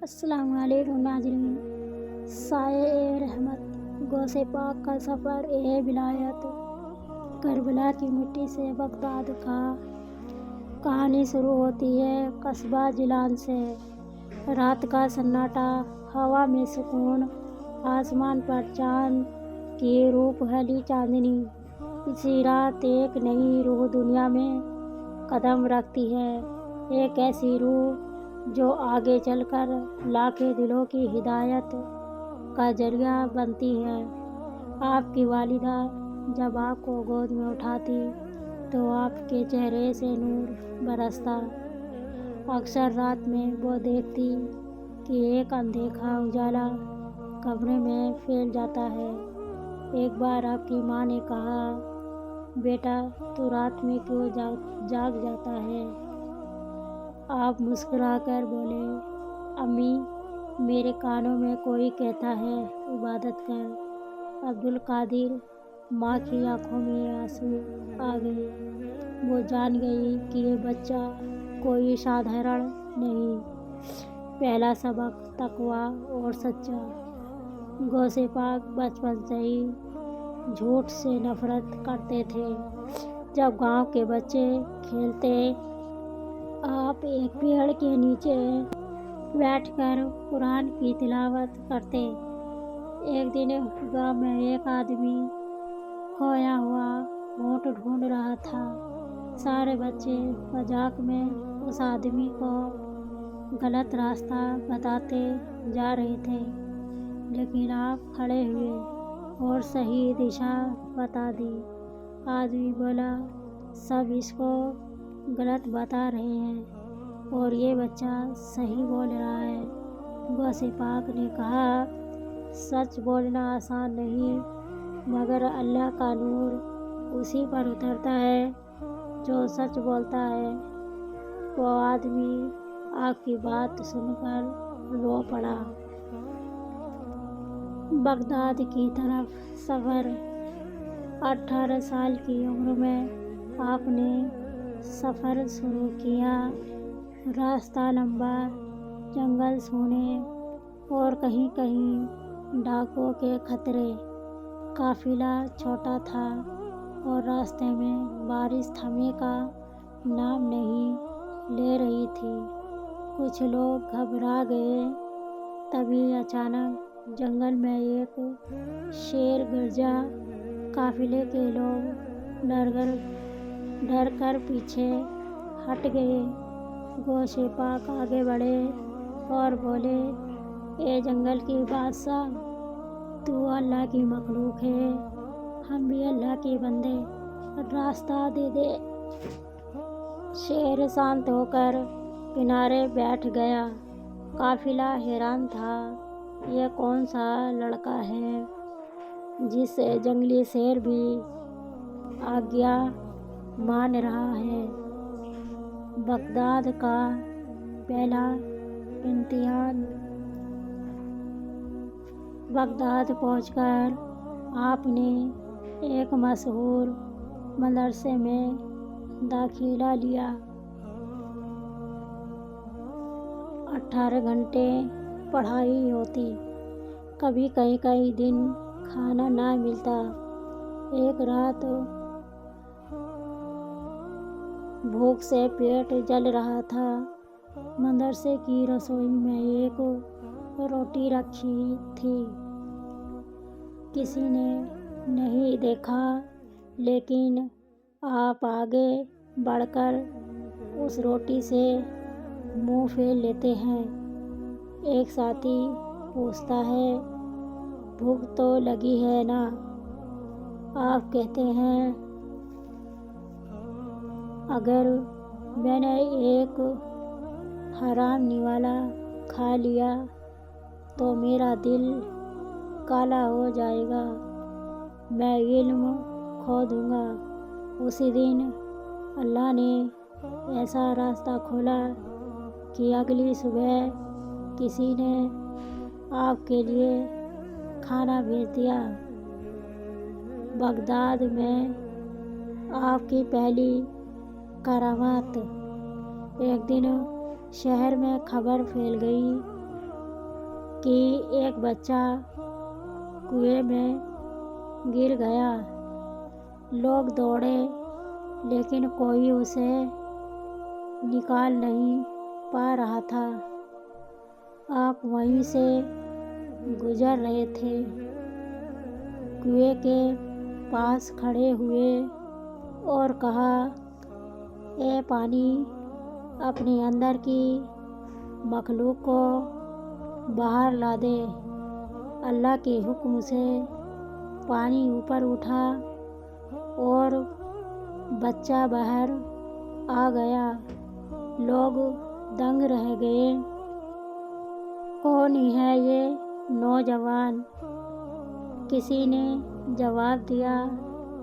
السلام علیکم ناظرین، سایہ رحمت غوث پاک کا سفر ولایت کربلا کی مٹی سے بغداد کا کہانی شروع ہوتی ہے قصبہ جیلان سے۔ رات کا سناٹا، ہوا میں سکون، آسمان پر چاند کی روپ ہلی چاندنی۔ اسی رات ایک نئی روح دنیا میں قدم رکھتی ہے، ایک ایسی روح جو آگے چل کر لاکھوں دلوں کی ہدایت کا ذریعہ بنتی ہے۔ آپ کی والدہ جب آپ کو گود میں اٹھاتی تو آپ کے چہرے سے نور برستا۔ اکثر رات میں وہ دیکھتی کہ ایک اندھیرا اجالا کمرے میں پھیل جاتا ہے۔ ایک بار آپ کی ماں نے کہا، بیٹا تو رات میں کیوں جاگ جاتا ہے؟ آپ مسکرا کر بولے، امی میرے کانوں میں کوئی کہتا ہے عبادت کر۔ عبدالقادر ماں کی آنکھوں میں آنسو آ گئے۔ وہ جان گئی کہ یہ بچہ کوئی سادھارن نہیں، پہلا سبق تقویٰ اور سچا۔ غوث پاک بچپن سے ہی جھوٹ سے نفرت کرتے تھے۔ جب گاؤں کے بچے کھیلتے، آپ ایک پیڑ کے نیچے بیٹھ کر قرآن کی تلاوت کرتے۔ ایک دن گاؤں میں ایک آدمی کھویا ہوا اونٹ ڈھونڈ رہا تھا۔ سارے بچے مذاق میں اس آدمی کو غلط راستہ بتاتے جا رہے تھے، لیکن آپ کھڑے ہوئے اور صحیح دشا بتا دی۔ آدمی بولا، سب اس کو غلط بتا رہے ہیں اور یہ بچہ صحیح بول رہا ہے۔ غوث پاک نے کہا، سچ بولنا آسان نہیں، مگر اللہ کا نور اسی پر اترتا ہے جو سچ بولتا ہے۔ وہ آدمی آپ کی بات سن کر رو پڑا۔ بغداد کی طرف سفر۔ 18 سال کی عمر میں آپ نے سفر شروع کیا۔ راستہ لمبا، جنگل سونے اور کہیں کہیں ڈاکوؤں کے خطرے۔ قافلہ چھوٹا تھا اور راستے میں بارش تھمنے کا نام نہیں لے رہی تھی۔ کچھ لوگ گھبرا گئے۔ تبھی اچانک جنگل میں ایک شیر گرجا۔ قافلے کے لوگ ڈر کر پیچھے ہٹ گئے۔ غوث پاک آگے بڑھے اور بولے، اے جنگل کی بادشاہ، تو اللہ کی مخلوق ہے، ہم بھی اللہ کے بندے، راستہ دے دے۔ شیر شانت ہو کر کنارے بیٹھ گیا۔ قافلہ حیران تھا، یہ کون سا لڑکا ہے جسے جنگلی شیر بھی آگیا مان رہا ہے؟ بغداد کا پہلا امتحان۔ بغداد پہنچ کر آپ نے ایک مشہور مدرسے میں داخلہ لیا۔ 18 گھنٹے پڑھائی ہوتی، کبھی کئی دن کھانا نہ ملتا۔ ایک رات بھوک سے پیٹ جل رہا تھا۔ مدرسے کی رسوئی میں ایک روٹی رکھی تھی۔ کسی نے نہیں دیکھا، لیکن آپ آگے بڑھ کر اس روٹی سے منہ پھیر لیتے ہیں۔ ایک ساتھی پوچھتا ہے، بھوک تو لگی ہے نا؟ آپ کہتے ہیں، اگر میں نے ایک حرام نوالا کھا لیا تو میرا دل کالا ہو جائے گا، میں علم کھو دوں گا۔ اسی دن اللہ نے ایسا راستہ کھولا کہ اگلی صبح کسی نے آپ کے لیے کھانا بھیج دیا۔ بغداد میں آپ کی پہلی کرامات۔ ایک دن شہر میں خبر پھیل گئی کہ ایک بچہ کنویں میں گر گیا۔ لوگ دوڑے لیکن کوئی اسے نکال نہیں پا رہا تھا۔ آپ وہیں سے گزر رہے تھے، کنویں کے پاس کھڑے ہوئے اور کہا، اے پانی، اپنے اندر کی مخلوق کو باہر لا دے۔ اللہ کے حکم سے پانی اوپر اٹھا اور بچہ باہر آ گیا۔ لوگ دنگ رہ گئے۔ کون ہے یہ نوجوان؟ کسی نے جواب دیا،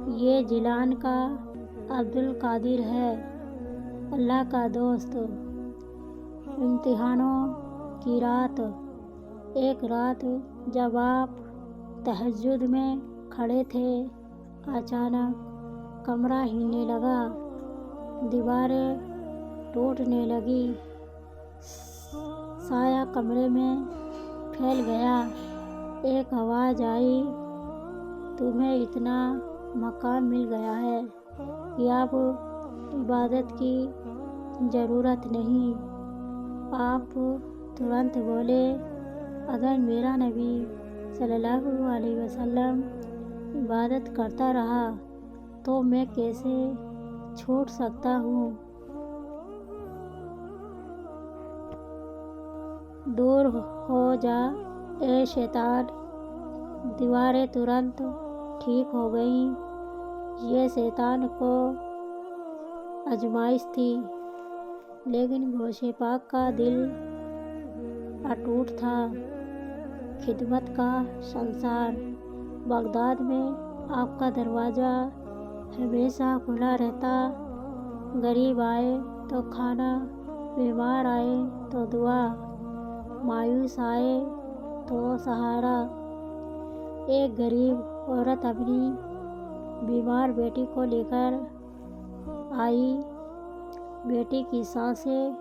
یہ جیلان کا عبدالقادر ہے، اللہ کا دوست۔ امتحانوں کی رات۔ ایک رات جب آپ تہجد میں کھڑے تھے، اچانک کمرہ ہلنے لگا، دیواریں ٹوٹنے لگی، سایہ کمرے میں پھیل گیا۔ ایک آواز آئی، تمہیں اتنا مقام مل گیا ہے کہ اب عبادت کی ضرورت نہیں۔ آپ ترنت بولے، اگر میرا نبی صلی اللہ علیہ وسلم عبادت کرتا رہا تو میں کیسے چھوڑ سکتا ہوں؟ دور ہو جا اے شیطان۔ دیواریں ترنت ٹھیک ہو گئیں۔ یہ شیطان کو آزمائش تھی، لیکن غوث پاک کا دل اٹوٹ تھا۔ خدمت کا سنسار۔ بغداد میں آپ کا دروازہ ہمیشہ کھلا رہتا۔ غریب آئے تو کھانا، بیمار آئے تو دعا، مایوس آئے تو سہارا۔ ایک غریب عورت اپنی بیمار بیٹی کو لے کر آئی۔ بیٹی کی سانسیں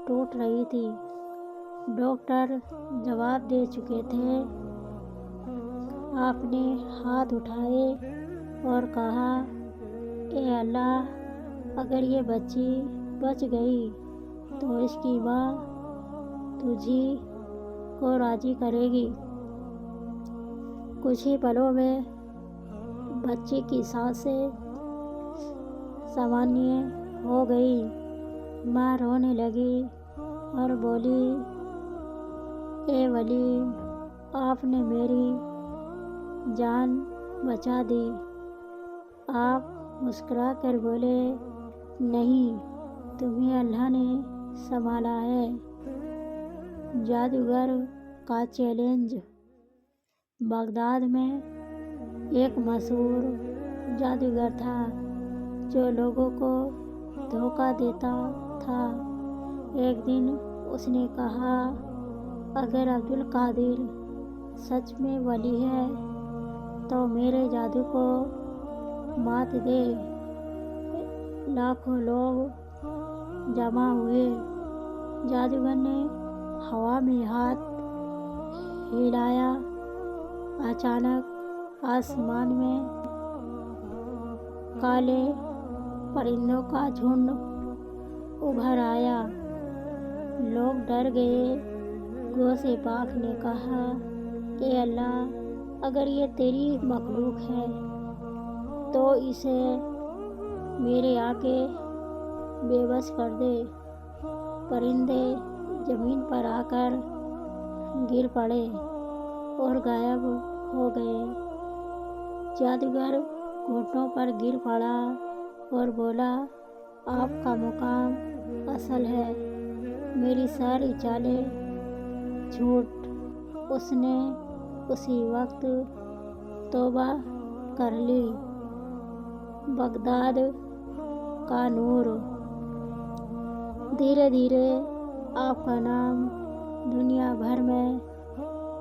ٹوٹ رہی تھی۔ ڈاکٹر جواب دے چکے تھے۔ آپ نے ہاتھ اٹھائے اور کہا، اے اللہ، اگر یہ بچی بچ گئی تو اس کی ماں تجھی کو راضی کرے گی۔ کچھ ہی پلوں میں بچی کی سانسیں سامانیہ ہو گئیں۔ ماں رونے لگی اور بولی، اے ولی، آپ نے میری جان بچا دی۔ آپ مسکرا کر بولے، نہیں، تمہیں اللہ نے سنبھالا ہے۔ جادوگر کا چیلنج۔ بغداد میں ایک مشہور جادوگر تھا جو لوگوں کو دھوکہ دیتا تھا۔ ایک دن اس نے کہا، اگر عبدالقادر سچ میں ولی ہے تو میرے جادو کو مات دے۔ لاکھوں لوگ جمع ہوئے۔ جادوگر نے ہوا میں ہاتھ ہلایا۔ اچانک آسمان میں کالے پرندوں کا جھنڈ ابھر آیا۔ لوگ ڈر گئے۔ غوث پاک نے کہا، اے اللہ، اگر یہ تیری مخلوق ہے تو اسے میرے آگے بے بس کر دے۔ پرندے زمین پر آ کر گر پڑے اور غائب ہو گئے۔ جادوگر گھٹنوں پر گر پڑا اور بولا، آپ کا مقام اصل ہے، میری ساری چالیں جھوٹ۔ اس نے اسی وقت توبہ کر لی۔ بغداد کا نور۔ دھیرے دھیرے آپ کا نام دنیا بھر میں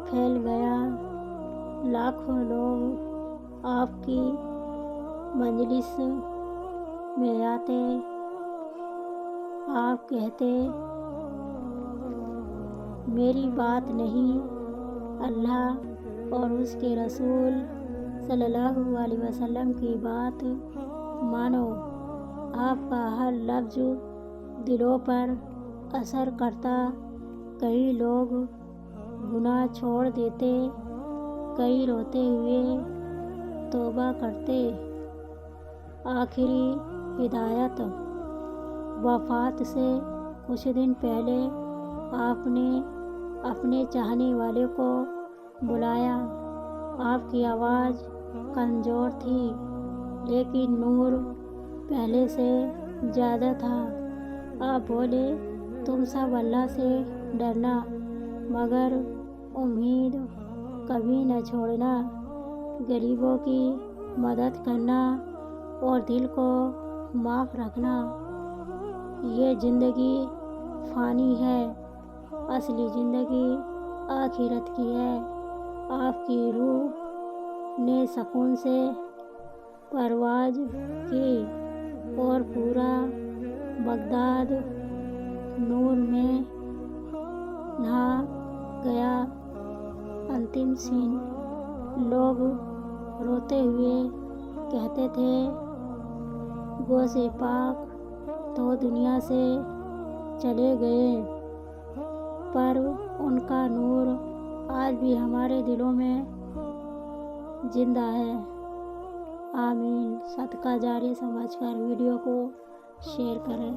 پھیل گیا۔ لاکھوں لوگ آپ کی مجلس میں آتے۔ آپ کہتے، میری بات نہیں اللہ اور اس کے رسول صلی اللہ علیہ وسلم کی بات مانو۔ آپ کا ہر لفظ دلوں پر اثر کرتا۔ کئی لوگ گناہ چھوڑ دیتے، کئی روتے ہوئے توبہ کرتے۔ آخری ہدایت۔ وفات سے کچھ دن پہلے آپ نے اپنے چاہنے والے کو بلایا۔ آپ کی آواز کمزور تھی، لیکن نور پہلے سے زیادہ تھا۔ آپ بولے، تم سب اللہ سے ڈرنا، مگر امید کبھی نہ چھوڑنا، غریبوں کی مدد کرنا اور دل کو معاف رکھنا۔ یہ زندگی فانی ہے، اصلی زندگی آخرت کی ہے۔ آپ کی روح نے سکون سے پرواز کی اور پورا بغداد نور میں نہا گیا۔ انتم سین۔ لوگ روتے ہوئے کہتے تھے، غوث پاک تو دنیا سے چلے گئے، پر ان کا نور آج بھی ہمارے دلوں میں زندہ ہے۔ آمین۔ صدقہ جاریہ سمجھ کر ویڈیو کو شیئر کریں۔